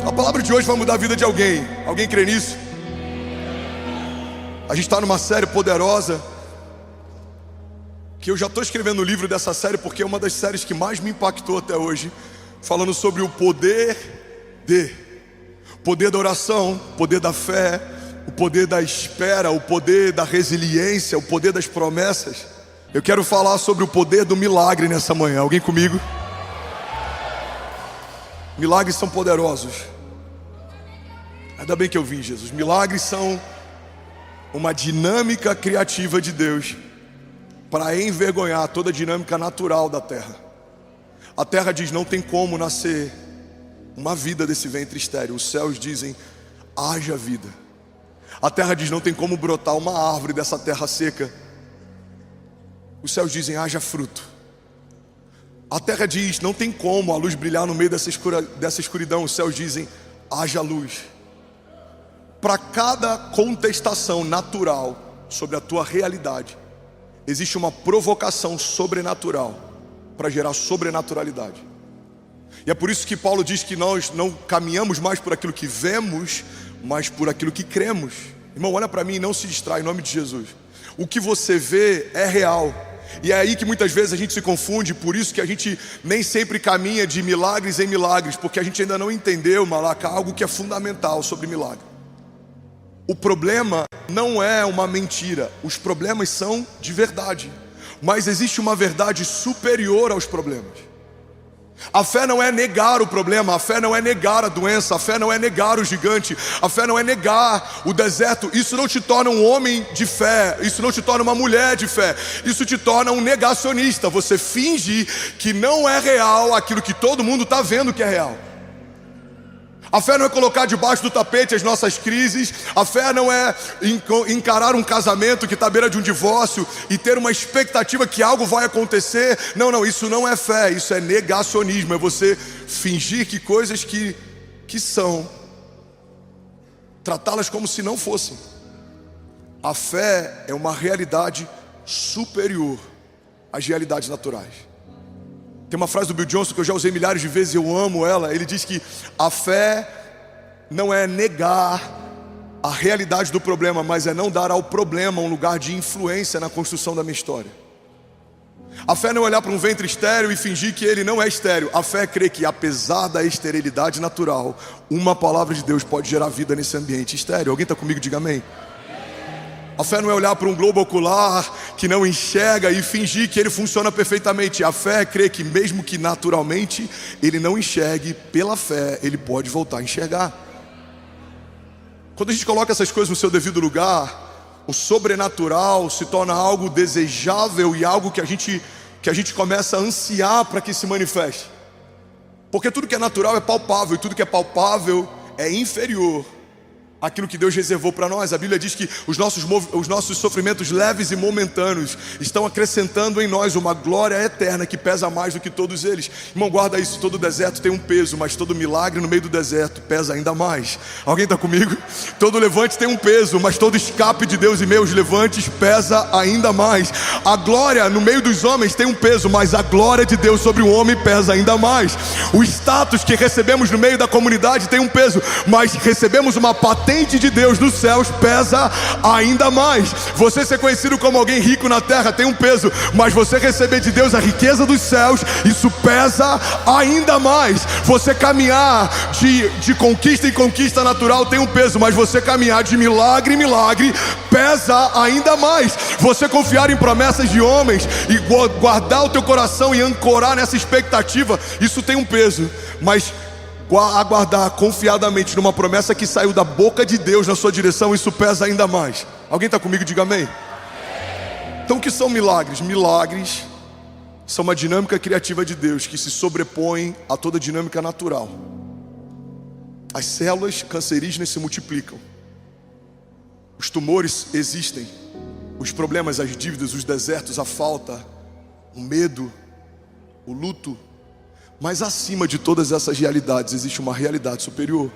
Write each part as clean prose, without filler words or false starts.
A palavra de hoje vai mudar a vida de alguém. Alguém crê nisso? A gente está numa série poderosa, que eu já estou escrevendo o livro dessa série, porque é uma das séries que mais me impactou até hoje, falando sobre o poder da oração, o poder da fé, o poder da espera, o poder da resiliência, o poder das promessas. Eu quero falar sobre o poder do milagre nessa manhã. Alguém comigo? Milagres são poderosos. Ainda bem que eu vim, Jesus. Milagres são uma dinâmica criativa de Deus para envergonhar toda a dinâmica natural da terra. A terra diz: não tem como nascer uma vida desse ventre estéril. Os céus dizem: haja vida. A terra diz: não tem como brotar uma árvore dessa terra seca. Os céus dizem: haja fruto. A terra diz: não tem como a luz brilhar no meio dessa escuridão. Os céus dizem: haja luz. Para cada contestação natural sobre a tua realidade, existe uma provocação sobrenatural para gerar sobrenaturalidade. E é por isso que Paulo diz que nós não caminhamos mais por aquilo que vemos, mas por aquilo que cremos. Irmão, olha para mim e não se distrai, em nome de Jesus. O que você vê é real. E é aí que muitas vezes a gente se confunde. Por isso que a gente nem sempre caminha de milagres em milagres, porque a gente ainda não entendeu, Malaca, algo que é fundamental sobre milagre. O problema não é uma mentira. Os problemas são de verdade, mas existe uma verdade superior aos problemas. A fé não é negar o problema, a fé não é negar a doença, a fé não é negar o gigante, a fé não é negar o deserto. Isso não te torna um homem de fé, isso não te torna uma mulher de fé, isso te torna um negacionista. Você finge que não é real aquilo que todo mundo está vendo que é real. A fé não é colocar debaixo do tapete as nossas crises. A fé não é encarar um casamento que está à beira de um divórcio e ter uma expectativa que algo vai acontecer. Não, isso não é fé, isso é negacionismo. É você fingir que coisas que são, tratá-las como se não fossem. A fé é uma realidade superior às realidades naturais. Tem uma frase do Bill Johnson que eu já usei milhares de vezes e eu amo ela. Ele diz que a fé não é negar a realidade do problema, mas é não dar ao problema um lugar de influência na construção da minha história. A fé não é olhar para um ventre estéril e fingir que ele não é estéril. A fé é crer que, apesar da esterilidade natural, uma palavra de Deus pode gerar vida nesse ambiente estéril. Alguém está comigo? Diga amém. A fé não é olhar para um globo ocular que não enxerga e fingir que ele funciona perfeitamente. A fé é crer que, mesmo que naturalmente ele não enxergue, pela fé ele pode voltar a enxergar. Quando a gente coloca essas coisas no seu devido lugar, o sobrenatural se torna algo desejável e algo que a gente começa a ansiar para que se manifeste. Porque tudo que é natural é palpável, e tudo que é palpável é inferior aquilo que Deus reservou para nós. A Bíblia diz que os nossos sofrimentos leves e momentâneos estão acrescentando em nós uma glória eterna que pesa mais do que todos eles. Irmão, guarda isso: todo deserto tem um peso, mas todo milagre no meio do deserto pesa ainda mais. Alguém está comigo? Todo levante tem um peso, mas todo escape de Deus em meio aos levantes pesa ainda mais. A glória no meio dos homens tem um peso, mas a glória de Deus sobre o homem pesa ainda mais. O status que recebemos no meio da comunidade tem um peso, mas recebemos uma patente de Deus nos céus pesa ainda mais. Você ser conhecido como alguém rico na terra tem um peso, mas você receber de Deus a riqueza dos céus, isso pesa ainda mais. Você caminhar de conquista em conquista natural tem um peso, mas você caminhar de milagre em milagre pesa ainda mais. Você confiar em promessas de homens e guardar o teu coração e ancorar nessa expectativa, isso tem um peso, mas aguardar confiadamente numa promessa que saiu da boca de Deus na sua direção, isso pesa ainda mais. Alguém está comigo? Diga amém. Então, o que são milagres? Milagres são uma dinâmica criativa de Deus que se sobrepõe a toda dinâmica natural. As células cancerígenas se multiplicam, os tumores existem, os problemas, as dívidas, os desertos, a falta, o medo, o luto. Mas acima de todas essas realidades existe uma realidade superior.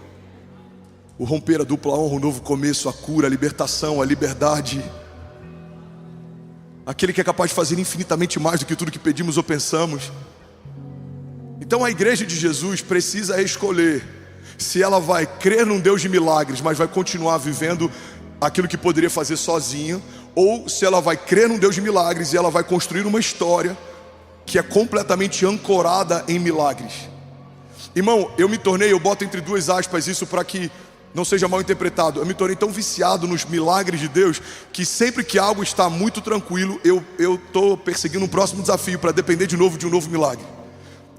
O romper, a dupla honra, o novo começo, a cura, a libertação, a liberdade. Aquele que é capaz de fazer infinitamente mais do que tudo que pedimos ou pensamos. Então a igreja de Jesus precisa escolher se ela vai crer num Deus de milagres, mas vai continuar vivendo aquilo que poderia fazer sozinha, ou se ela vai crer num Deus de milagres e ela vai construir uma história que é completamente ancorada em milagres. Irmão, eu boto entre duas aspas isso para que não seja mal interpretado. Eu me tornei tão viciado nos milagres de Deus que sempre que algo está muito tranquilo, eu estou perseguindo um próximo desafio para depender de novo de um novo milagre.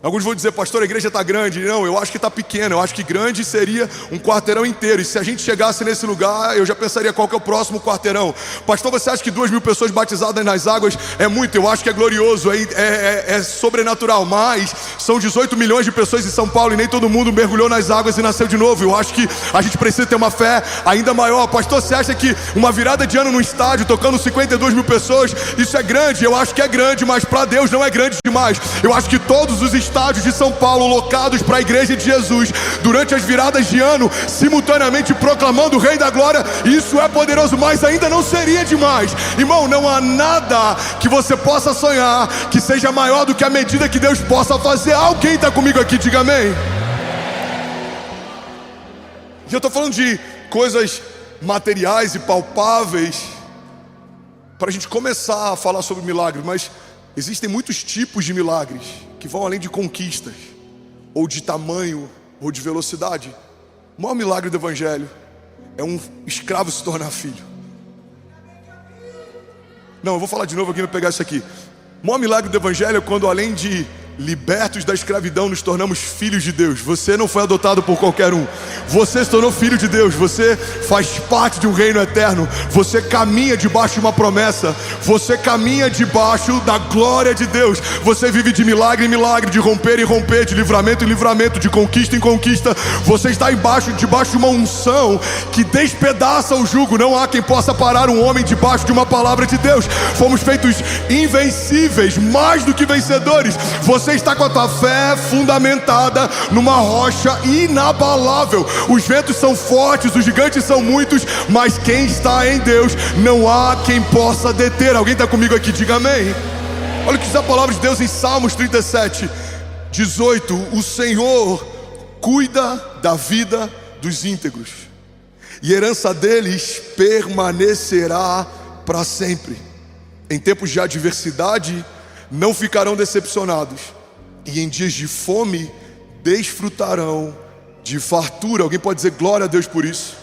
Alguns vão dizer, pastor, a igreja está grande. Não, eu acho que está pequena. Eu acho que grande seria um quarteirão inteiro. E se a gente chegasse nesse lugar, eu já pensaria qual que é o próximo quarteirão. Pastor, você acha que 2.000 pessoas batizadas nas águas é muito? Eu acho que é glorioso, é sobrenatural. Mas são 18 milhões de pessoas em São Paulo e nem todo mundo mergulhou nas águas e nasceu de novo. Eu acho que a gente precisa ter uma fé ainda maior. Pastor, você acha que uma virada de ano no estádio, tocando 52.000 pessoas, isso é grande? Eu acho que é grande, mas para Deus não é grande demais. Eu acho que todos os estádios de São Paulo locados para a igreja de Jesus durante as viradas de ano, simultaneamente proclamando o Rei da Glória, isso é poderoso, mas ainda não seria demais. Irmão, não há nada que você possa sonhar que seja maior do que a medida que Deus possa fazer. Alguém está comigo aqui? Diga amém. E eu estou falando de coisas materiais e palpáveis para a gente começar a falar sobre milagres, mas existem muitos tipos de milagres que vão além de conquistas, ou de tamanho, ou de velocidade. O maior milagre do Evangelho é um escravo se tornar filho. Não, eu vou falar de novo aqui, vou pegar isso aqui. O maior milagre do Evangelho é quando, além de libertos da escravidão, nos tornamos filhos de Deus. Você não foi adotado por qualquer um. Você se tornou filho de Deus. Você faz parte de um reino eterno. Você caminha debaixo de uma promessa. Você caminha debaixo da glória de Deus. Você vive de milagre em milagre, de romper em romper, de livramento em livramento, de conquista em conquista. Você está debaixo de uma unção que despedaça o jugo. Não há quem possa parar um homem debaixo de uma palavra de Deus. Fomos feitos invencíveis, mais do que vencedores. Você está com a tua fé fundamentada numa rocha inabalável. Os ventos são fortes, os gigantes são muitos, mas quem está em Deus, não há quem possa deter. Alguém está comigo aqui? Diga amém. Olha o que diz a palavra de Deus em Salmos 37, 18. O Senhor cuida da vida dos íntegros, e a herança deles permanecerá para sempre. Em tempos de adversidade não ficarão decepcionados, e em dias de fome desfrutarão de fartura. Alguém pode dizer glória a Deus por isso?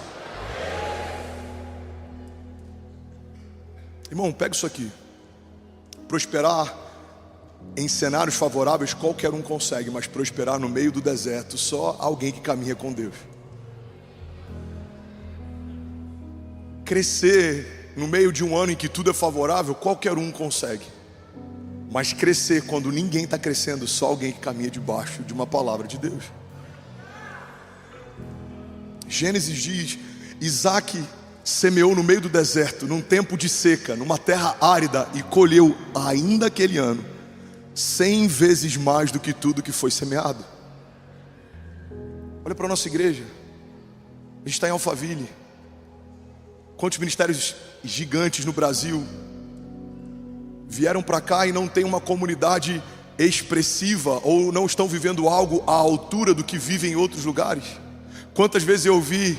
Irmão, pega isso aqui. Prosperar em cenários favoráveis qualquer um consegue, mas prosperar no meio do deserto só alguém que caminha com Deus. Crescer no meio de um ano em que tudo é favorável qualquer um consegue, mas crescer quando ninguém está crescendo, só alguém que caminha debaixo de uma palavra de Deus. Gênesis diz: Isaac semeou no meio do deserto, num tempo de seca, numa terra árida, e colheu ainda aquele ano 100 vezes mais do que tudo que foi semeado. Olha para a nossa igreja. A gente está em Alphaville. Quantos ministérios gigantes no Brasil vieram para cá e não tem uma comunidade expressiva, ou não estão vivendo algo à altura do que vivem em outros lugares? Quantas vezes eu ouvi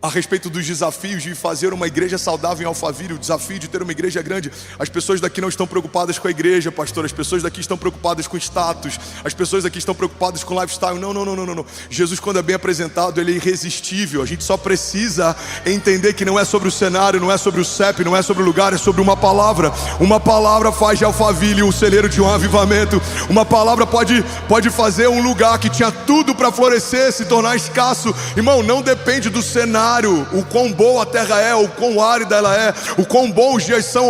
a respeito dos desafios de fazer uma igreja saudável em Alphaville, o desafio de ter uma igreja grande. As pessoas daqui não estão preocupadas com a igreja, pastor. As pessoas daqui estão preocupadas com status. As pessoas aqui estão preocupadas com lifestyle. Não. Jesus, quando é bem apresentado, ele é irresistível. A gente só precisa entender que não é sobre o cenário, não é sobre o CEP, não é sobre o lugar, é sobre uma palavra. Uma palavra faz de Alphaville o celeiro de um avivamento. Uma palavra pode fazer um lugar que tinha tudo para florescer se tornar escasso. Irmão, não depende do cenário, o quão boa a terra é, o quão árida ela é, o quão bons os dias são,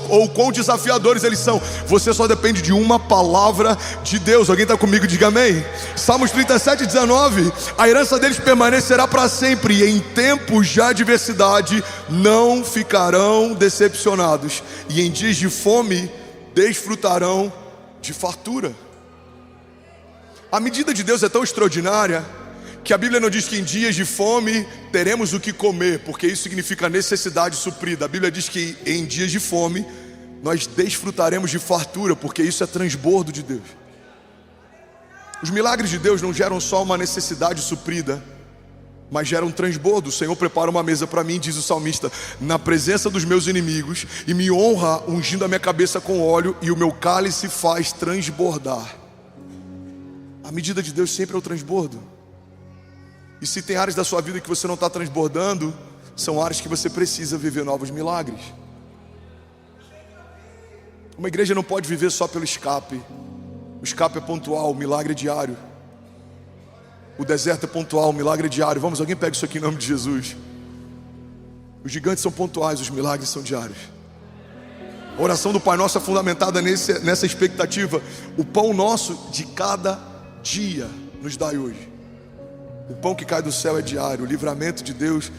ou o quão desafiadores eles são. Você só depende de uma palavra de Deus. Alguém está comigo? Diga amém. Salmos 37, 19. A herança deles permanecerá para sempre, e em tempos de adversidade não ficarão decepcionados, e em dias de fome desfrutarão de fartura. A medida de Deus é tão extraordinária que a Bíblia não diz que em dias de fome teremos o que comer, porque isso significa necessidade suprida. A Bíblia diz que em dias de fome nós desfrutaremos de fartura, porque isso é transbordo de Deus. Os milagres de Deus não geram só uma necessidade suprida, mas geram um transbordo. O Senhor prepara uma mesa para mim, diz o salmista, na presença dos meus inimigos, e me honra ungindo a minha cabeça com óleo, e o meu cálice faz transbordar. A medida de Deus sempre é o transbordo. E se tem áreas da sua vida que você não está transbordando, são áreas que você precisa viver novos milagres. Uma igreja não pode viver só pelo escape. O escape é pontual, o milagre é diário. O deserto é pontual, o milagre é diário. Vamos, alguém pega isso aqui em nome de Jesus. Os gigantes são pontuais, os milagres são diários. A oração do Pai Nosso é fundamentada nessa expectativa. O pão nosso de cada dia nos dai hoje. O pão que cai do céu é diário. O livramento de Deus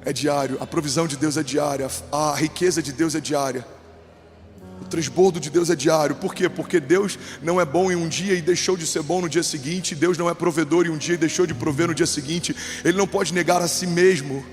é diário. A provisão de Deus é diária. A riqueza de Deus é diária. O transbordo de Deus é diário. Por quê? Porque Deus não é bom em um dia e deixou de ser bom no dia seguinte. Deus não é provedor em um dia e deixou de prover no dia seguinte. Ele não pode negar a si mesmo.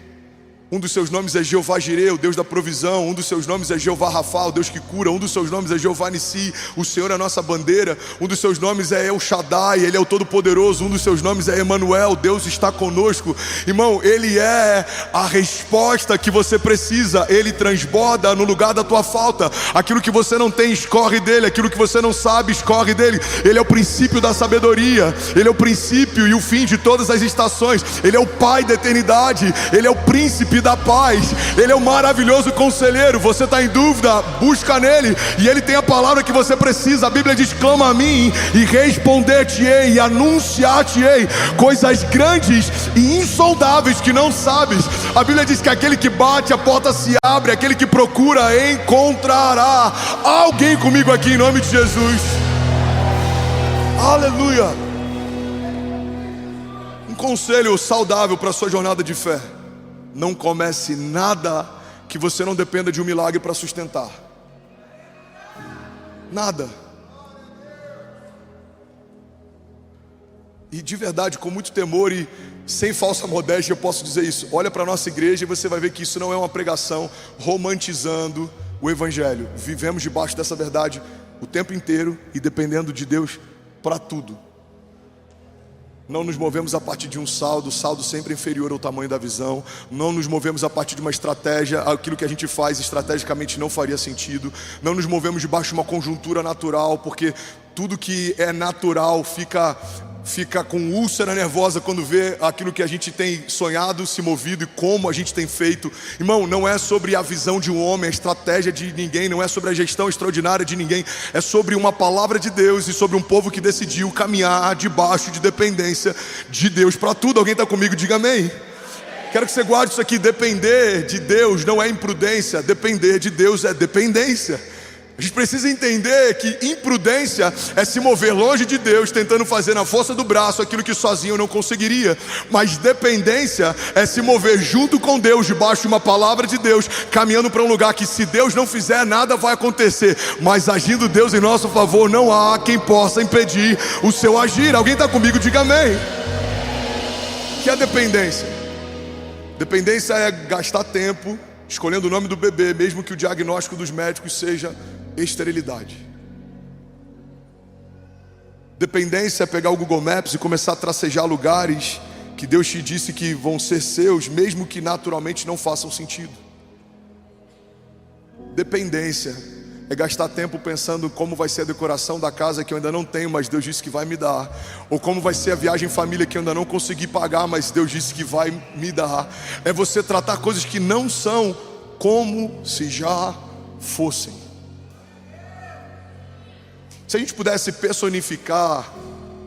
Um dos seus nomes é Jeová Jireh, o Deus da provisão. Um dos seus nomes é Jeová Rafa, o Deus que cura. Um dos seus nomes é Jeová Nissi, o Senhor é a nossa bandeira. Um dos seus nomes é El Shaddai, Ele é o Todo-Poderoso. Um dos seus nomes é Emanuel, Deus está conosco. Irmão, Ele é a resposta que você precisa. Ele transborda no lugar da tua falta. Aquilo que você não tem, escorre dele. Aquilo que você não sabe, escorre dele. Ele é o princípio da sabedoria. Ele é o princípio e o fim de todas as estações. Ele é o Pai da eternidade. Ele é o príncipe da paz. Ele é o maravilhoso conselheiro. Você está em dúvida? Busca nele e ele tem a palavra que você precisa. A Bíblia diz: clama a mim e responder-te-ei e anunciar-te-ei coisas grandes e insondáveis que não sabes. A Bíblia diz que aquele que bate, a porta se abre. Aquele que procura, encontrará. Alguém comigo aqui em nome de Jesus. Aleluia. Um conselho saudável para a sua jornada de fé: não comece nada que você não dependa de um milagre para sustentar. Nada. E de verdade, com muito temor e sem falsa modéstia, eu posso dizer isso. Olha para a nossa igreja e você vai ver que isso não é uma pregação romantizando o Evangelho. Vivemos debaixo dessa verdade o tempo inteiro e dependendo de Deus para tudo. Não nos movemos a partir de um saldo, o saldo sempre é inferior ao tamanho da visão. Não nos movemos a partir de uma estratégia, aquilo que a gente faz estrategicamente não faria sentido. Não nos movemos debaixo de uma conjuntura natural, porque tudo que é natural fica com úlcera nervosa quando vê aquilo que a gente tem sonhado, se movido e como a gente tem feito. Irmão, não é sobre a visão de um homem, a estratégia de ninguém, não é sobre a gestão extraordinária de ninguém. É sobre uma palavra de Deus e sobre um povo que decidiu caminhar debaixo de dependência de Deus para tudo. Alguém está comigo? Diga amém. Quero que você guarde isso aqui. Depender de Deus não é imprudência, depender de Deus é dependência. A gente precisa entender que imprudência é se mover longe de Deus, tentando fazer na força do braço aquilo que sozinho eu não conseguiria. Mas dependência é se mover junto com Deus, debaixo de uma palavra de Deus, caminhando para um lugar que, se Deus não fizer, nada vai acontecer. Mas agindo Deus em nosso favor, não há quem possa impedir o seu agir. Alguém está comigo? Diga amém. O que é dependência? Dependência é gastar tempo escolhendo o nome do bebê, mesmo que o diagnóstico dos médicos seja esterilidade. Dependência é pegar o Google Maps e começar a tracejar lugares que Deus te disse que vão ser seus, mesmo que naturalmente não façam sentido. Dependência é gastar tempo pensando como vai ser a decoração da casa que eu ainda não tenho, mas Deus disse que vai me dar. Ou como vai ser a viagem em família que eu ainda não consegui pagar, mas Deus disse que vai me dar. É você tratar coisas que não são como se já fossem. Se a gente pudesse personificar,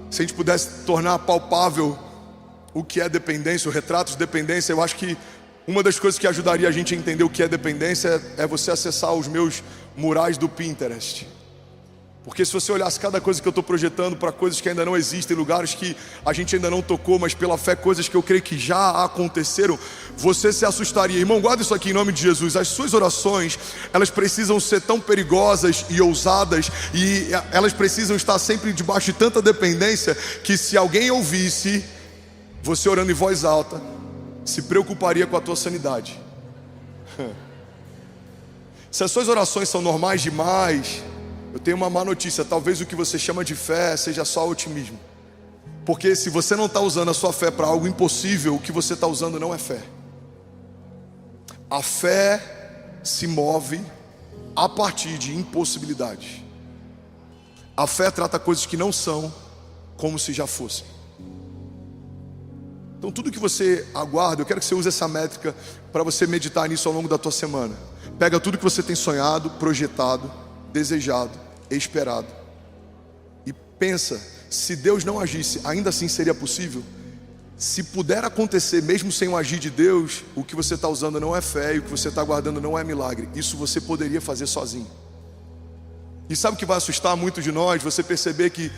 se a gente pudesse tornar palpável o que é dependência, o retrato de dependência, eu acho que uma das coisas que ajudaria a gente a entender o que é dependência é você acessar os meus murais do Pinterest. Porque se você olhasse cada coisa que eu estou projetando para coisas que ainda não existem, lugares que a gente ainda não tocou, mas pela fé coisas que eu creio que já aconteceram, você se assustaria. Irmão, guarda isso aqui em nome de Jesus. As suas orações, elas precisam ser tão perigosas e ousadas, e elas precisam estar sempre debaixo de tanta dependência, que se alguém ouvisse você orando em voz alta, se preocuparia com a tua sanidade. Se as suas orações são normais demais, eu tenho uma má notícia: talvez o que você chama de fé seja só otimismo. Porque se você não está usando a sua fé para algo impossível, o que você está usando não é fé. A fé se move a partir de impossibilidades. A fé trata coisas que não são como se já fossem. Então tudo que você aguarda, eu quero que você use essa métrica para você meditar nisso ao longo da tua semana. Pega tudo que você tem sonhado, projetado, desejado, esperado e pensa, se Deus não agisse, ainda assim seria possível? Se puder acontecer mesmo sem o agir de Deus, o que você está usando não é fé e o que você está aguardando não é milagre. Isso você poderia fazer sozinho. E sabe o que vai assustar muito de nós? Você perceber que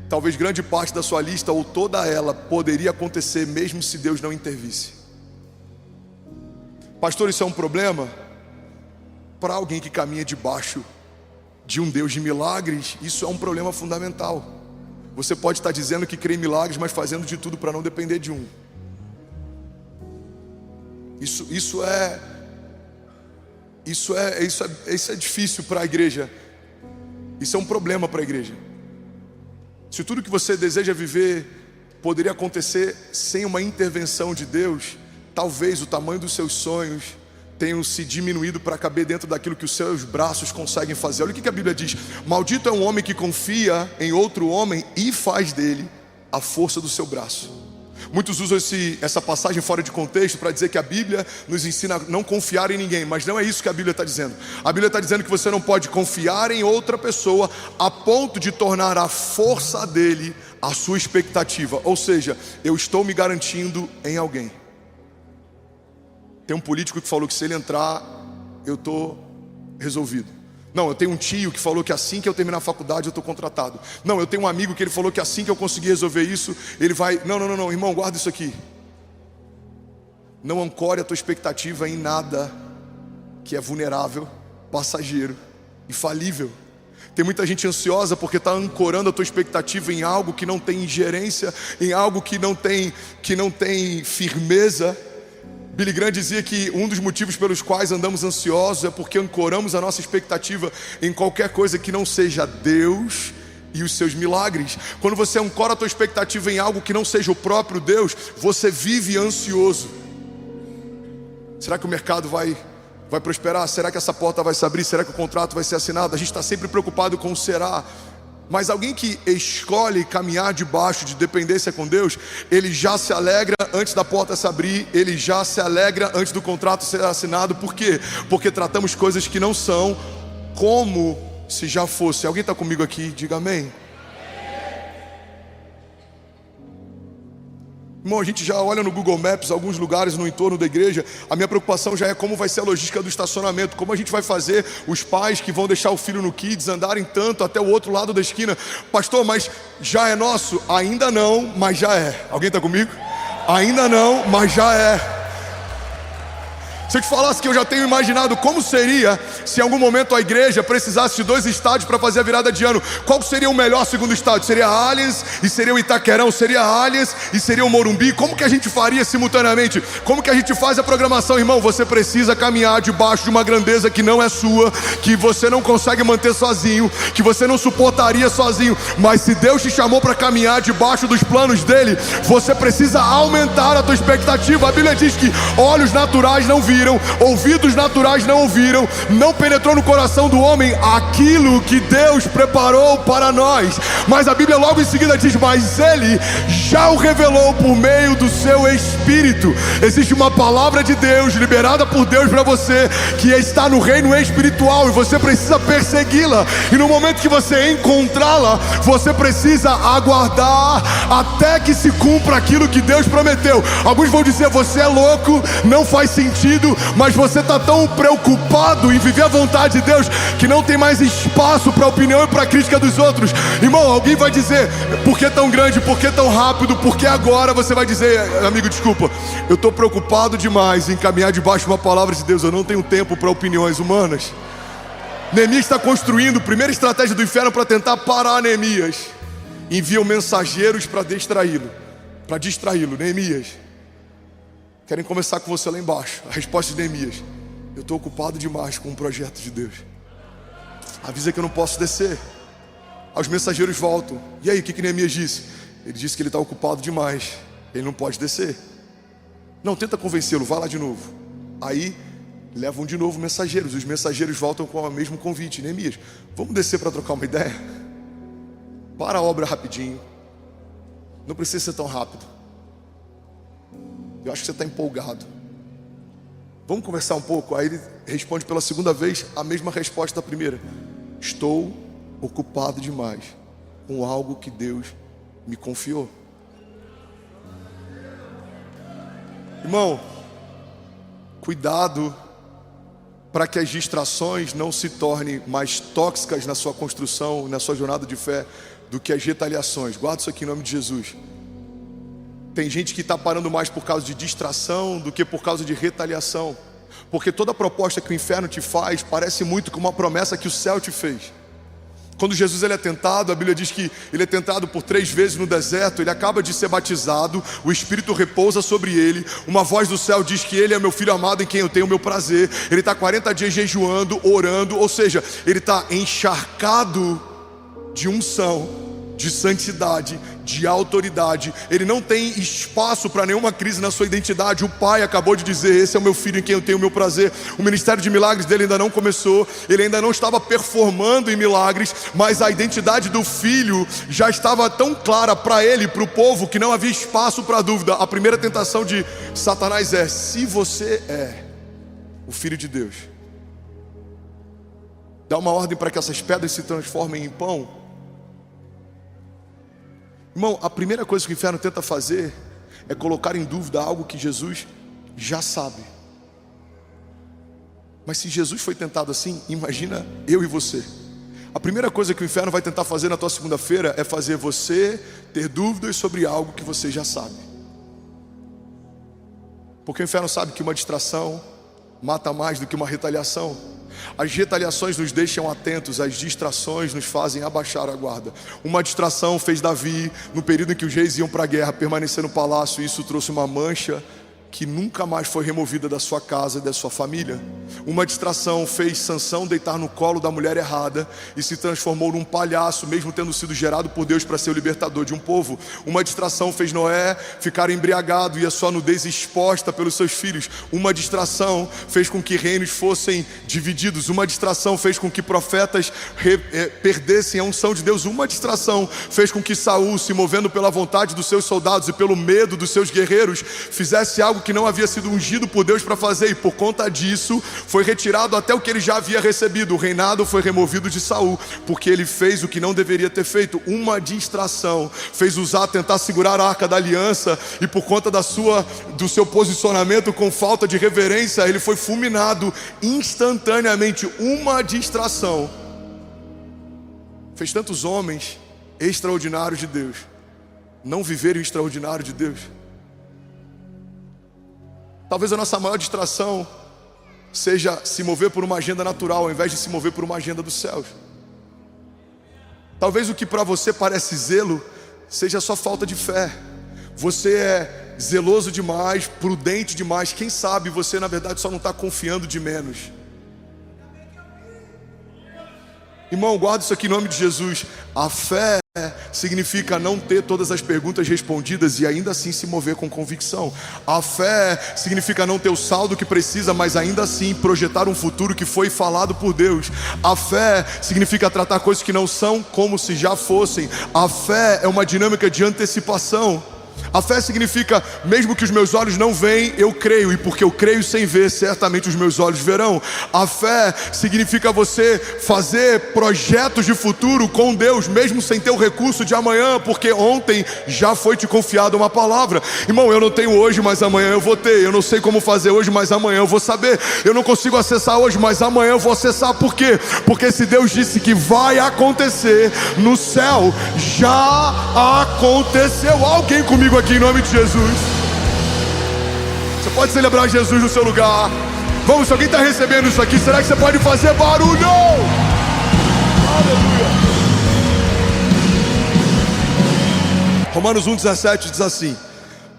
talvez grande parte da sua lista ou toda ela poderia acontecer mesmo se Deus não intervisse. Pastor, isso é um problema? Para alguém que caminha debaixo de um Deus de milagres, isso é um problema fundamental. Você pode estar dizendo que crê em milagres, mas fazendo de tudo para não depender de um. Isso é difícil para a igreja. Isso é um problema para a igreja. Se tudo que você deseja viver poderia acontecer sem uma intervenção de Deus, talvez o tamanho dos seus sonhos tenham se diminuído para caber dentro daquilo que os seus braços conseguem fazer. Olha o que a Bíblia diz: maldito é um homem que confia em outro homem e faz dele a força do seu braço. Muitos usam essa passagem fora de contexto para dizer que a Bíblia nos ensina a não confiar em ninguém, mas não é isso que a Bíblia está dizendo. A Bíblia está dizendo que você não pode confiar em outra pessoa a ponto de tornar a força dele a sua expectativa. Ou seja, eu estou me garantindo em alguém. Tem um político que falou que se ele entrar, eu estou resolvido. Não, eu tenho um tio que falou que assim que eu terminar a faculdade eu estou contratado. Não, eu tenho um amigo que ele falou que assim que eu conseguir resolver isso, ele vai... Não, irmão, guarda isso aqui. Não ancore a tua expectativa em nada que é vulnerável, passageiro e falível. Tem muita gente ansiosa porque está ancorando a tua expectativa em algo que não tem ingerência, em algo que não tem firmeza. Billy Graham dizia que um dos motivos pelos quais andamos ansiosos é porque ancoramos a nossa expectativa em qualquer coisa que não seja Deus e os seus milagres. Quando você ancora a tua expectativa em algo que não seja o próprio Deus, você vive ansioso. Será que o mercado vai prosperar? Será que essa porta vai se abrir? Será que o contrato vai ser assinado? A gente está sempre preocupado com o será. Mas alguém que escolhe caminhar debaixo de dependência com Deus, ele já se alegra antes da porta se abrir, ele já se alegra antes do contrato ser assinado. Por quê? Porque tratamos coisas que não são como se já fosse. Alguém está comigo aqui? Diga amém. Irmão, a gente já olha no Google Maps alguns lugares no entorno da igreja. A minha preocupação já é como vai ser a logística do estacionamento. Como a gente vai fazer os pais que vão deixar o filho no Kids andarem tanto até o outro lado da esquina. Pastor, mas já é nosso? Ainda não, mas já é. Alguém está comigo? Ainda não, mas já é. Se eu te falasse que eu já tenho imaginado como seria se em algum momento a igreja precisasse de 2 estádios para fazer a virada de ano, qual seria o melhor segundo estádio? Seria Allianz e seria o Itaquerão? Seria Allianz e seria o Morumbi? Como que a gente faria simultaneamente? Como que a gente faz a programação? Irmão, você precisa caminhar debaixo de uma grandeza que não é sua, que você não consegue manter sozinho, que você não suportaria sozinho. Mas se Deus te chamou para caminhar debaixo dos planos dele, você precisa aumentar a tua expectativa. A Bíblia diz que olhos naturais não viram, ouvidos naturais não ouviram, não penetrou no coração do homem aquilo que Deus preparou para nós. Mas a Bíblia logo em seguida diz: mas ele já o revelou por meio do seu Espírito. Existe uma palavra de Deus liberada por Deus para você, que está no reino espiritual, e você precisa persegui-la. E no momento que você encontrá-la, você precisa aguardar até que se cumpra aquilo que Deus prometeu. Alguns vão dizer: você é louco, não faz sentido. Mas você está tão preocupado em viver a vontade de Deus que não tem mais espaço para a opinião e para a crítica dos outros. Irmão, alguém vai dizer: por que tão grande, por que tão rápido, por que agora? Você vai dizer: amigo, desculpa, eu estou preocupado demais em caminhar debaixo de uma palavra de Deus. Eu não tenho tempo para opiniões humanas. Neemias está construindo a primeira estratégia do inferno para tentar parar Neemias. Enviam mensageiros para distraí-lo. Neemias, querem conversar com você lá embaixo. A resposta de Neemias: eu estou ocupado demais com um projeto de Deus. Avisa que eu não posso descer. Os mensageiros voltam. E aí, o que Neemias disse? Ele disse que ele está ocupado demais, ele não pode descer. Não, tenta convencê-lo, vai lá de novo. Aí levam de novo mensageiros. Os mensageiros voltam com o mesmo convite. Neemias, vamos descer para trocar uma ideia? Para a obra rapidinho. Não precisa ser tão rápido. Eu acho que você está empolgado. Vamos conversar um pouco? Aí ele responde pela segunda vez a mesma resposta da primeira. Estou ocupado demais com algo que Deus me confiou. Irmão, cuidado para que as distrações não se tornem mais tóxicas na sua construção, na sua jornada de fé, do que as retaliações. Guarda isso aqui em nome de Jesus. Tem gente que está parando mais por causa de distração do que por causa de retaliação. Porque toda proposta que o inferno te faz parece muito com uma promessa que o céu te fez. Quando Jesus ele é tentado, a Bíblia diz que ele é tentado por 3 vezes no deserto. Ele acaba de ser batizado, o Espírito repousa sobre ele. Uma voz do céu diz que ele é meu filho amado em quem eu tenho o meu prazer. Ele está 40 dias jejuando, orando. Ou seja, ele está encharcado de unção, de santidade, de autoridade. Ele não tem espaço para nenhuma crise na sua identidade. O pai acabou de dizer, esse é o meu filho em quem eu tenho o meu prazer. O ministério de milagres dele ainda não começou. Ele ainda não estava performando em milagres, mas a identidade do filho já estava tão clara para ele, para o povo, que não havia espaço para dúvida. A primeira tentação de Satanás é: se você é o filho de Deus, dá uma ordem para que essas pedras se transformem em pão. Irmão, a primeira coisa que o inferno tenta fazer é colocar em dúvida algo que Jesus já sabe. Mas se Jesus foi tentado assim, imagina eu e você. A primeira coisa que o inferno vai tentar fazer na tua segunda-feira é fazer você ter dúvidas sobre algo que você já sabe. Porque o inferno sabe que uma distração mata mais do que uma retaliação. As retaliações nos deixam atentos, as distrações nos fazem abaixar a guarda. Uma distração fez Davi, no período em que os reis iam para a guerra, permanecer no palácio, e isso trouxe uma mancha que nunca mais foi removida da sua casa e da sua família. Uma distração fez Sansão deitar no colo da mulher errada e se transformou num palhaço, mesmo tendo sido gerado por Deus para ser o libertador de um povo. Uma distração fez Noé ficar embriagado e a sua nudez exposta pelos seus filhos. Uma distração fez com que reinos fossem divididos. Uma distração fez com que profetas perdessem a unção de Deus. Uma distração fez com que Saul, se movendo pela vontade dos seus soldados e pelo medo dos seus guerreiros, fizesse algo que não havia sido ungido por Deus para fazer, e por conta disso foi retirado até o que ele já havia recebido. O reinado foi removido de Saul, porque ele fez o que não deveria ter feito. Uma distração fez Uzá tentar segurar a arca da aliança, e por conta do seu posicionamento com falta de reverência, ele foi fulminado instantaneamente. Uma distração fez tantos homens extraordinários de Deus não viverem o extraordinário de Deus. Talvez a nossa maior distração seja se mover por uma agenda natural, ao invés de se mover por uma agenda dos céus. Talvez o que para você parece zelo seja só falta de fé. Você é zeloso demais, prudente demais. Quem sabe você na verdade só não está confiando de menos. Irmão, guarda isso aqui em nome de Jesus. A fé significa não ter todas as perguntas respondidas e ainda assim se mover com convicção. A fé significa não ter o saldo que precisa, mas ainda assim projetar um futuro que foi falado por Deus. A fé significa tratar coisas que não são como se já fossem. A fé é uma dinâmica de antecipação. A fé significa, mesmo que os meus olhos não veem, eu creio, e porque eu creio sem ver, certamente os meus olhos verão. A fé significa você fazer projetos de futuro com Deus, mesmo sem ter o recurso de amanhã, porque ontem já foi te confiada uma palavra. Irmão, eu não tenho hoje, mas amanhã eu vou ter. Eu não sei como fazer hoje, mas amanhã eu vou saber. Eu não consigo acessar hoje, mas amanhã eu vou acessar. Por quê? Porque se Deus disse que vai acontecer no céu, já aconteceu. Alguém comigo aqui em nome de Jesus? Você pode celebrar Jesus no seu lugar. Vamos, se alguém está recebendo isso aqui, será que você pode fazer barulho? Aleluia. Romanos 1,17 diz assim: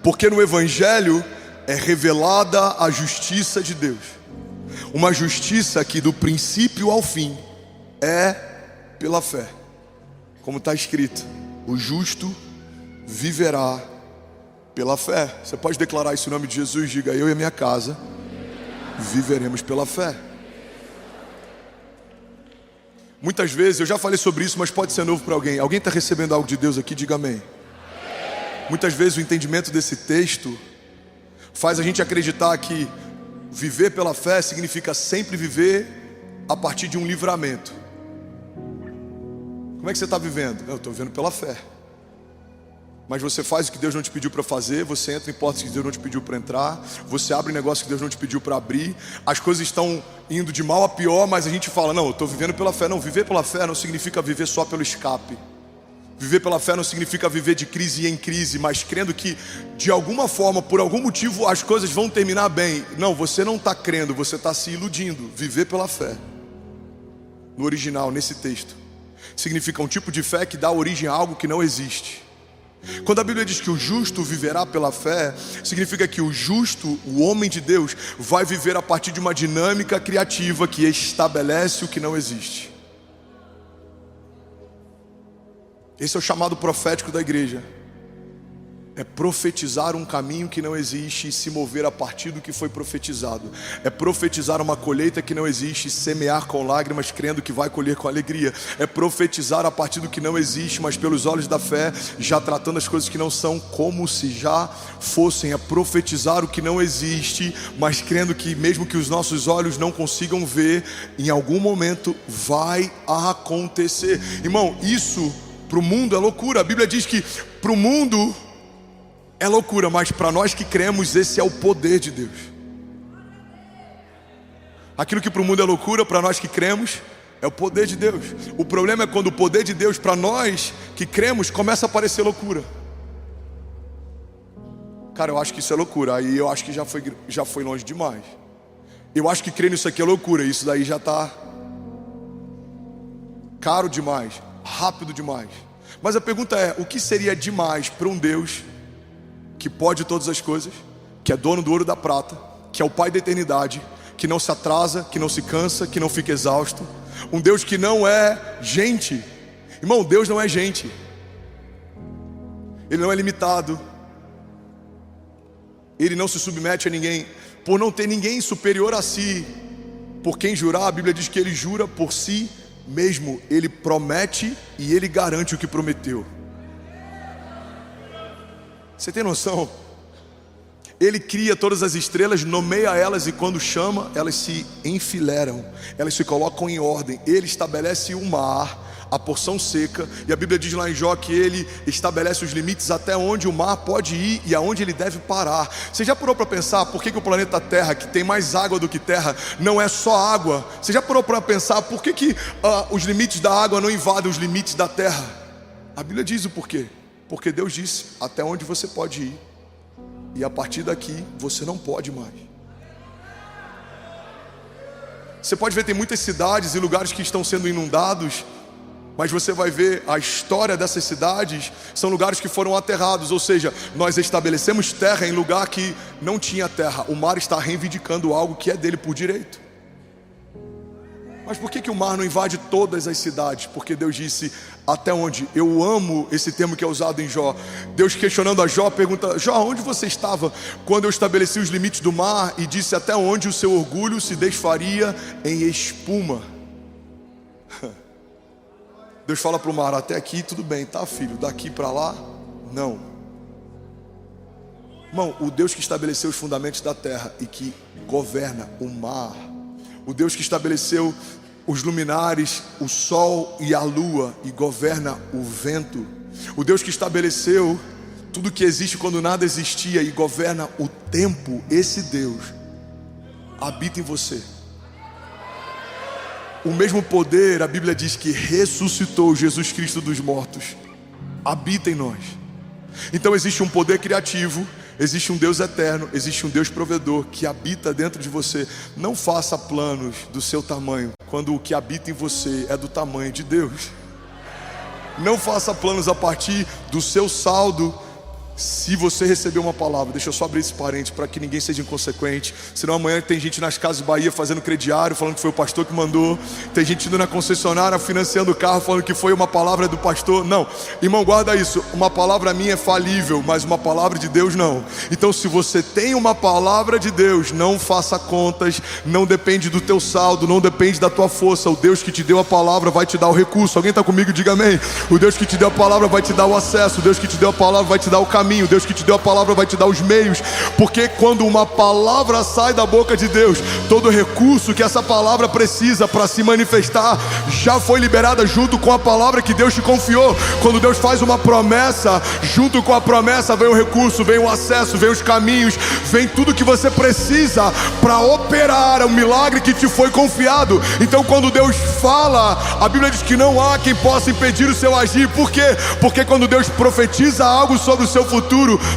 porque no Evangelho é revelada a justiça de Deus, uma justiça que do princípio ao fim é pela fé. Como está escrito: o justo viverá pela fé. Você pode declarar isso em nome de Jesus? Diga: eu e a minha casa viveremos pela fé. Muitas vezes, eu já falei sobre isso, mas pode ser novo para alguém. Alguém está recebendo algo de Deus aqui? Diga amém. Muitas vezes o entendimento desse texto faz a gente acreditar que viver pela fé significa sempre viver a partir de um livramento. Como é que você está vivendo? Eu estou vivendo pela fé. Mas você faz o que Deus não te pediu para fazer, você entra em portas que Deus não te pediu para entrar, você abre negócio que Deus não te pediu para abrir, as coisas estão indo de mal a pior, mas a gente fala: não, eu estou vivendo pela fé. Não, viver pela fé não significa viver só pelo escape. Viver pela fé não significa viver de crise em crise, mas crendo que de alguma forma, por algum motivo, as coisas vão terminar bem. Não, você não está crendo, você está se iludindo. Viver pela fé, no original, nesse texto, significa um tipo de fé que dá origem a algo que não existe. Quando a Bíblia diz que o justo viverá pela fé, significa que o justo, o homem de Deus, vai viver a partir de uma dinâmica criativa que estabelece o que não existe. Esse é o chamado profético da igreja. É profetizar um caminho que não existe e se mover a partir do que foi profetizado. É profetizar uma colheita que não existe e semear com lágrimas, crendo que vai colher com alegria. É profetizar a partir do que não existe, mas pelos olhos da fé, já tratando as coisas que não são como se já fossem. É profetizar o que não existe, mas crendo que mesmo que os nossos olhos não consigam ver, em algum momento vai acontecer. Irmão, isso para o mundo é loucura. A Bíblia diz que para o mundo é loucura, mas para nós que cremos, esse é o poder de Deus. Aquilo que para o mundo é loucura, para nós que cremos, é o poder de Deus. O problema é quando o poder de Deus para nós que cremos começa a parecer loucura. Cara, eu acho que isso é loucura. Aí eu acho que já foi longe demais. Eu acho que crer nisso aqui é loucura. Isso daí já está caro demais, rápido demais. Mas a pergunta é: o que seria demais para um Deus que pode todas as coisas, que é dono do ouro e da prata, que é o Pai da eternidade, que não se atrasa, que não se cansa, que não fica exausto? Um Deus que não é gente. Irmão, Deus não é gente. Ele não é limitado. Ele não se submete a ninguém. Por não ter ninguém superior a si, por quem jurar, a Bíblia diz que ele jura por si mesmo. Ele promete e ele garante o que prometeu. Você tem noção? Ele cria todas as estrelas, nomeia elas, e quando chama, elas se enfileiram, elas se colocam em ordem. Ele estabelece o mar, a porção seca, e a Bíblia diz lá em Jó que ele estabelece os limites até onde o mar pode ir e aonde ele deve parar. Você já parou para pensar por que o planeta Terra, que tem mais água do que terra, não é só água? Você já parou para pensar por que os limites da água não invadem os limites da terra? A Bíblia diz o porquê. Porque Deus disse até onde você pode ir, e a partir daqui você não pode mais. Você pode ver, tem muitas cidades e lugares que estão sendo inundados, mas você vai ver a história dessas cidades, são lugares que foram aterrados. Ou seja, nós estabelecemos terra em lugar que não tinha terra. O mar está reivindicando algo que é dele por direito. Mas por que o mar não invade todas as cidades? Porque Deus disse até onde? Eu amo esse termo que é usado em Jó. Deus questionando a Jó, pergunta: Jó, onde você estava quando eu estabeleci os limites do mar e disse até onde o seu orgulho se desfaria em espuma? Deus fala para o mar: até aqui tudo bem, tá, filho? Daqui para lá, não. Irmão, o Deus que estabeleceu os fundamentos da terra e que governa o mar, o Deus que estabeleceu os luminares, o sol e a lua, e governa o vento, o Deus que estabeleceu tudo que existe quando nada existia e governa o tempo, esse Deus habita em você. O mesmo poder, a Bíblia diz que ressuscitou Jesus Cristo dos mortos, habita em nós. Então existe um poder criativo, existe um Deus eterno, existe um Deus provedor que habita dentro de você. Não faça planos do seu tamanho, quando o que habita em você é do tamanho de Deus. Não faça planos a partir do seu saldo Se você receber uma palavra, deixa eu só abrir esse parênteses para que ninguém seja inconsequente. Senão amanhã tem gente nas Casas Bahia fazendo crediário, falando que foi o pastor que mandou. Tem gente indo na concessionária financiando o carro, falando que foi uma palavra do pastor. Não, irmão, guarda isso. Uma palavra minha é falível, mas uma palavra de Deus não. Então se você tem uma palavra de Deus, não faça contas. Não depende do teu saldo, não depende da tua força. O Deus que te deu a palavra vai te dar o recurso. Alguém está comigo? Diga amém. O Deus que te deu a palavra vai te dar o acesso. O Deus que te deu a palavra vai te dar o caminho. O Deus que te deu a palavra vai te dar os meios. Porque quando uma palavra sai da boca de Deus, todo recurso que essa palavra precisa para se manifestar já foi liberada junto com a palavra que Deus te confiou. Quando Deus faz uma promessa, junto com a promessa vem o recurso, vem o acesso, vem os caminhos, vem tudo que você precisa para operar o milagre que te foi confiado. Então quando Deus fala, a Bíblia diz que não há quem possa impedir o seu agir. Por quê? Porque quando Deus profetiza algo sobre o seu futuro,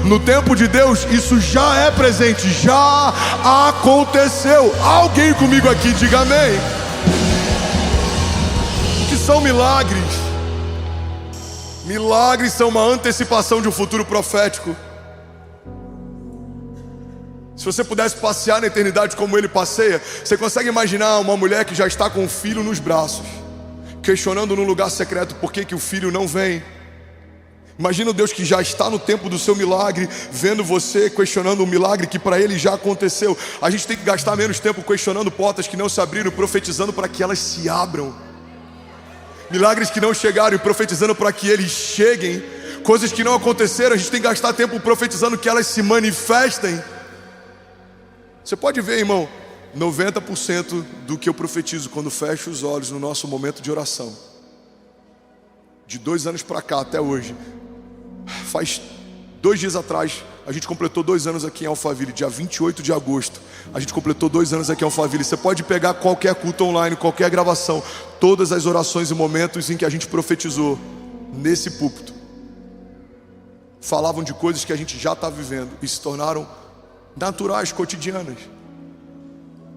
no tempo de Deus, isso já é presente, já aconteceu. Alguém comigo aqui, diga amém. O que são milagres? Milagres são uma antecipação de um futuro profético. Se você pudesse passear na eternidade como ele passeia, você consegue imaginar uma mulher que já está com o filho nos braços, questionando num lugar secreto por que o filho não vem? Imagina o Deus que já está no tempo do seu milagre, vendo você questionando um milagre que para ele já aconteceu. A gente tem que gastar menos tempo questionando portas que não se abriram, profetizando para que elas se abram. Milagres que não chegaram e profetizando para que eles cheguem. Coisas que não aconteceram, a gente tem que gastar tempo profetizando que elas se manifestem. Você pode ver, irmão, 90% do que eu profetizo quando fecho os olhos no nosso momento de oração, de 2 anos para cá até hoje. Faz 2 dias atrás, a gente completou 2 anos aqui em Alphaville, dia 28 de agosto. A gente completou 2 anos aqui em Alphaville. Você pode pegar qualquer culto online, qualquer gravação, todas as orações e momentos em que a gente profetizou nesse púlpito falavam de coisas que a gente já está vivendo e se tornaram naturais, cotidianas.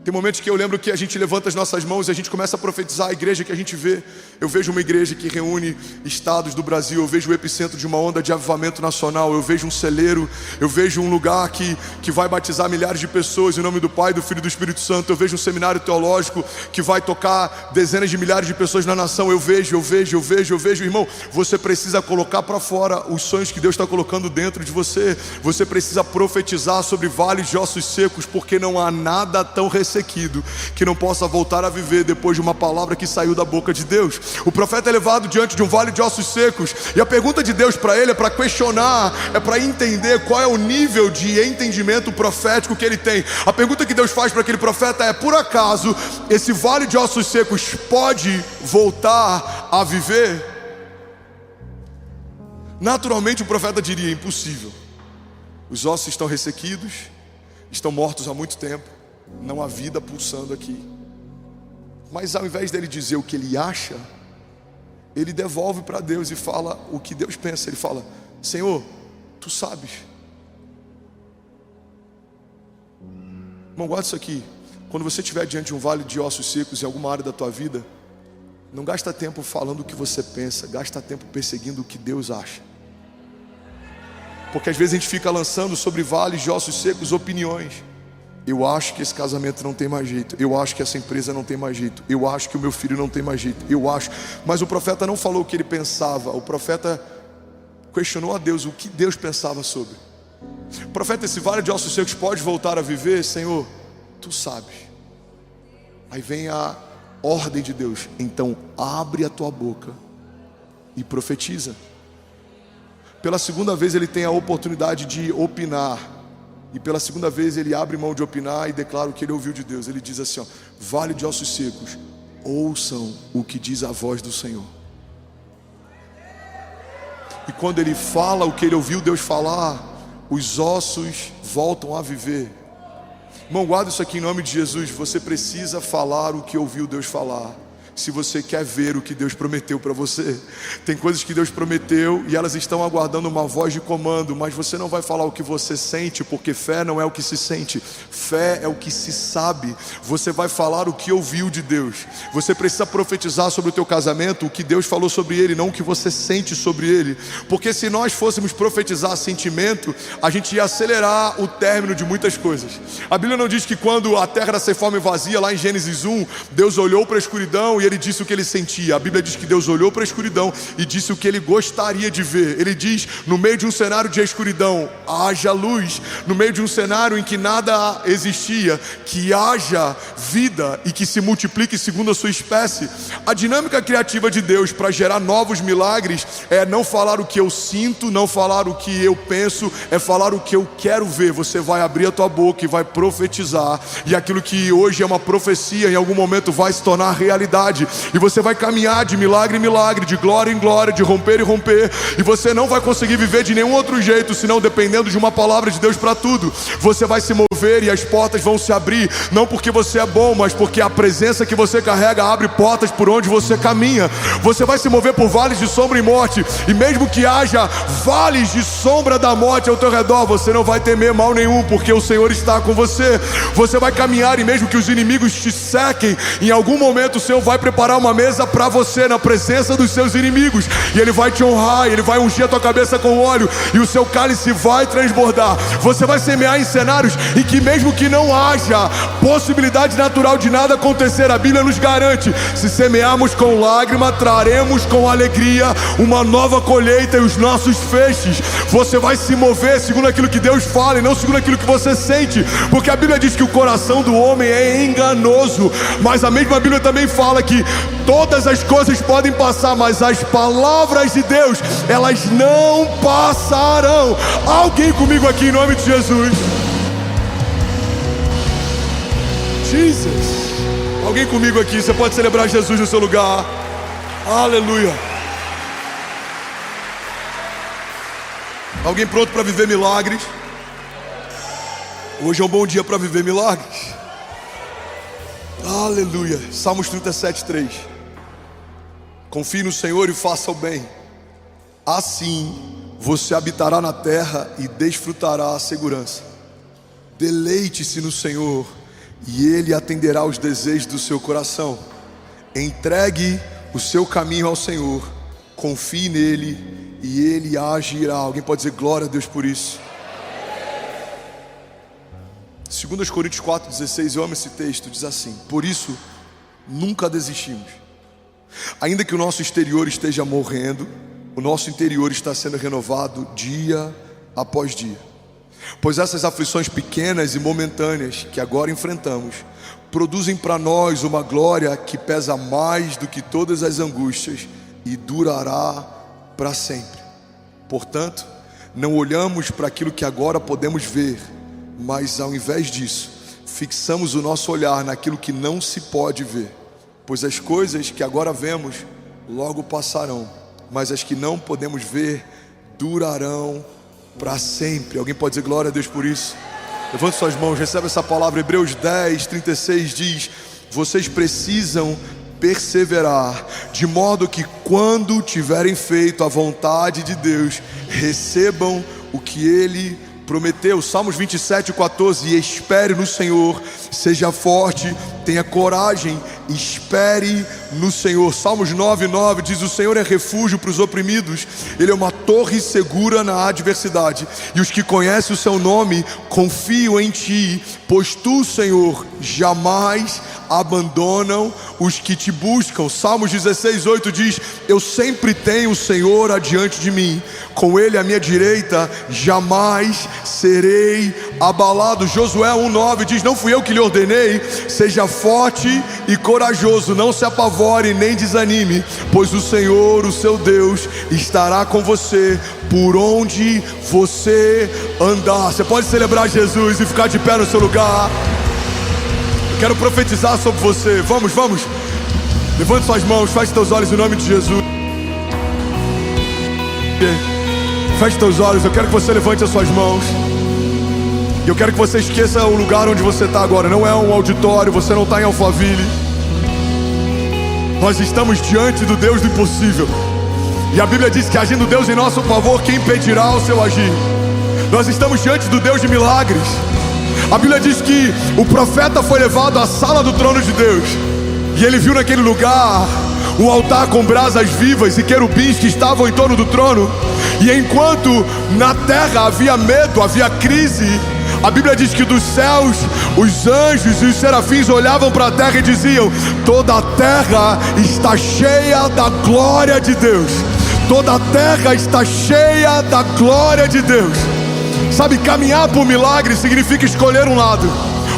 Tem momentos que eu lembro que a gente levanta as nossas mãos e a gente começa a profetizar a igreja que a gente vê. Eu vejo uma igreja que reúne estados do Brasil, eu vejo o epicentro de uma onda de avivamento nacional, eu vejo um celeiro, eu vejo um lugar que vai batizar milhares de pessoas em nome do Pai, do Filho e do Espírito Santo. Eu vejo um seminário teológico que vai tocar dezenas de milhares de pessoas na nação. Eu vejo, irmão, você precisa colocar para fora os sonhos que Deus está colocando dentro de você. Você precisa profetizar sobre vales de ossos secos, porque não há nada tão ressequido que não possa voltar a viver depois de uma palavra que saiu da boca de Deus. O profeta é levado diante de um vale de ossos secos, e a pergunta de Deus para ele é para questionar, é para entender qual é o nível de entendimento profético que ele tem. A pergunta que Deus faz para aquele profeta é: por acaso esse vale de ossos secos pode voltar a viver? Naturalmente o profeta diria: impossível. Os ossos estão ressequidos, estão mortos há muito tempo, não há vida pulsando aqui. Mas ao invés dele dizer o que ele acha, ele devolve para Deus e fala o que Deus pensa. Ele fala: Senhor, tu sabes. Irmão, guarda isso aqui. Quando você estiver diante de um vale de ossos secos em alguma área da tua vida, não gasta tempo falando o que você pensa, gasta tempo perseguindo o que Deus acha. Porque às vezes a gente fica lançando sobre vales de ossos secos opiniões. Eu acho que esse casamento não tem mais jeito. Eu acho que essa empresa não tem mais jeito. Eu acho que o meu filho não tem mais jeito. Eu acho. Mas o profeta não falou o que ele pensava. O profeta questionou a Deus o que Deus pensava sobre. Profeta, esse vale de ossos secos pode voltar a viver? Senhor, tu sabes. Aí vem a ordem de Deus: então abre a tua boca e profetiza. Pela segunda vez ele tem a oportunidade de opinar. E pela segunda vez ele abre mão de opinar e declara o que ele ouviu de Deus. Ele diz assim, ó: vale de ossos secos, ouçam o que diz a voz do Senhor. E quando ele fala o que ele ouviu Deus falar, os ossos voltam a viver. Irmão, guarda isso aqui em nome de Jesus. Você precisa falar o que ouviu Deus falar. se você quer ver o que Deus prometeu para você. Tem coisas que Deus prometeu e elas estão aguardando uma voz de comando, mas você não vai falar o que você sente, porque fé não é o que se sente, fé é o que se sabe. Você vai falar o que ouviu de Deus. Você precisa profetizar sobre o teu casamento o que Deus falou sobre ele, não o que você sente sobre ele, porque se nós fôssemos profetizar sentimento, a gente ia acelerar o término de muitas coisas. A Bíblia não diz que quando a terra era sem forma e vazia, lá em Gênesis 1, Deus olhou para a escuridão e ele disse o que ele sentia. A Bíblia diz que Deus olhou para a escuridão e disse o que ele gostaria de ver. Ele diz, no meio de um cenário de escuridão, haja luz. No meio de um cenário em que nada existia, que haja vida e que se multiplique segundo a sua espécie. A dinâmica criativa de Deus para gerar novos milagres é não falar o que eu sinto, não falar o que eu penso, é falar o que eu quero ver. Você vai abrir a tua boca e vai profetizar, e aquilo que hoje é uma profecia, em algum momento vai se tornar realidade. E você vai caminhar de milagre em milagre, de glória em glória, de romper em romper. E você não vai conseguir viver de nenhum outro jeito, senão dependendo de uma palavra de Deus para tudo. Você vai se mover e as portas vão se abrir, não porque você é bom, mas porque a presença que você carrega abre portas por onde você caminha. Você vai se mover por vales de sombra e morte, e mesmo que haja vales de sombra da morte ao teu redor, você não vai temer mal nenhum, porque o Senhor está com você. Você vai caminhar e mesmo que os inimigos te cerquem, em algum momento o Senhor vai preparar uma mesa para você na presença dos seus inimigos, e Ele vai te honrar, Ele vai ungir a tua cabeça com óleo, e o seu cálice vai transbordar. Você vai semear em cenários em que mesmo que não haja possibilidade natural de nada acontecer, a Bíblia nos garante, se semearmos com lágrima, traremos com alegria uma nova colheita e os nossos feixes. Você vai se mover segundo aquilo que Deus fala e não segundo aquilo que você sente, porque a Bíblia diz que o coração do homem é enganoso, mas a mesma Bíblia também fala que todas as coisas podem passar, mas as palavras de Deus, elas não passarão. Alguém comigo aqui em nome de Jesus? Jesus. Alguém comigo aqui? Você pode celebrar Jesus no seu lugar. Aleluia. Alguém pronto para viver milagres? Hoje é um bom dia para viver milagres. Aleluia. Salmos 37:3. Confie no Senhor e faça o bem, assim você habitará na terra e desfrutará a segurança. Deleite-se no Senhor e Ele atenderá aos desejos do seu coração. Entregue o seu caminho ao Senhor, confie nele e Ele agirá. Alguém pode dizer glória a Deus por isso? 2 Coríntios 4,16, eu amo esse texto, diz assim: por isso nunca desistimos. Ainda que o nosso exterior esteja morrendo, o nosso interior está sendo renovado dia após dia. Pois essas aflições pequenas e momentâneas que agora enfrentamos produzem para nós uma glória que pesa mais do que todas as angústias e durará para sempre. Portanto, não olhamos para aquilo que agora podemos ver, mas ao invés disso, fixamos o nosso olhar naquilo que não se pode ver. Pois as coisas que agora vemos logo passarão, mas as que não podemos ver durarão para sempre. Alguém pode dizer glória a Deus por isso? Levante suas mãos, recebe essa palavra. Hebreus 10:36 diz: vocês precisam perseverar, de modo que quando tiverem feito a vontade de Deus, recebam o que Ele prometeu. Salmos 27:14, e espere no Senhor, seja forte, tenha coragem, espere no Senhor. Salmos 9:9 diz: o Senhor é refúgio para os oprimidos, Ele é uma torre segura na adversidade, e os que conhecem o seu nome confiam em ti, pois tu, Senhor, jamais abandonam os que te buscam. Salmos 16:8 diz: eu sempre tenho o Senhor adiante de mim, com Ele à minha direita, jamais serei abalado. Josué 1:9 diz: não fui eu que lhe ordenei, seja forte e corajoso, não se apavore nem desanime, pois o Senhor, o seu Deus, estará com você por onde você andar. Você pode celebrar Jesus e ficar de pé no seu lugar. Eu quero profetizar sobre você. Vamos. Levante suas mãos, feche teus olhos em nome de Jesus. Feche teus olhos, eu quero que você levante as suas mãos. E eu quero que você esqueça o lugar onde você está agora. Não é um auditório, você não está em Alphaville. Nós estamos diante do Deus do impossível. E a Bíblia diz que agindo Deus em nosso favor, quem impedirá o seu agir? Nós estamos diante do Deus de milagres. A Bíblia diz que o profeta foi levado à sala do trono de Deus, e ele viu naquele lugar um altar com brasas vivas e querubins que estavam em torno do trono. E enquanto na terra havia medo, havia crise, a Bíblia diz que dos céus os anjos e os serafins olhavam para a terra e diziam: toda a terra está cheia da glória de Deus. Toda a terra está cheia da glória de Deus. Sabe, caminhar por milagre significa escolher um lado.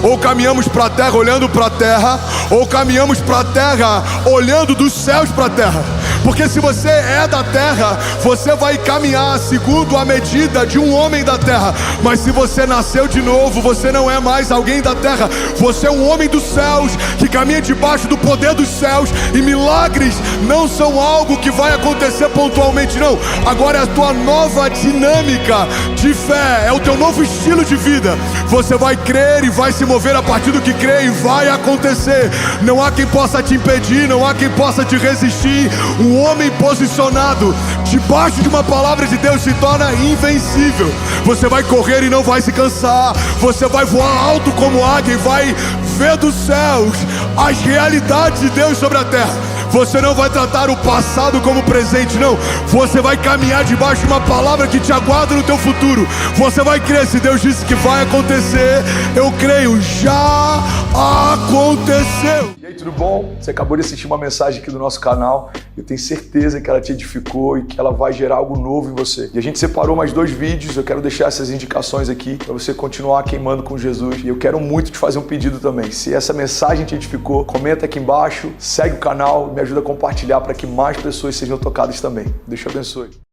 Ou caminhamos para a terra olhando para a terra, ou caminhamos para a terra olhando dos céus para a terra. Porque se você é da terra, você vai caminhar segundo a medida de um homem da terra. Mas se você nasceu de novo, você não é mais alguém da terra. Você é um homem dos céus, que caminha debaixo do poder dos céus. E milagres não são algo que vai acontecer pontualmente, não. Agora é a tua nova dinâmica de fé, é o teu novo estilo de vida. Você vai crer e vai se mover a partir do que crê, e vai acontecer. Não há quem possa te impedir, não há quem possa te resistir. Um homem posicionado debaixo de uma palavra de Deus se torna invencível. Você vai correr e não vai se cansar. Você vai voar alto como águia e vai ver dos céus as realidades de Deus sobre a terra. Você não vai tratar o passado como presente, não. Você vai caminhar debaixo de uma palavra que te aguarda no teu futuro. Você vai crer. Se Deus disse que vai acontecer, eu creio, já aconteceu. E aí, tudo bom? Você acabou de assistir uma mensagem aqui do nosso canal. Eu tenho certeza que ela te edificou e que ela vai gerar algo novo em você. E a gente separou mais 2 vídeos. Eu quero deixar essas indicações aqui para você continuar queimando com Jesus. E eu quero muito te fazer um pedido também. Se essa mensagem te edificou, comenta aqui embaixo, segue o canal, me ajuda a compartilhar para que mais pessoas sejam tocadas também. Deus te abençoe.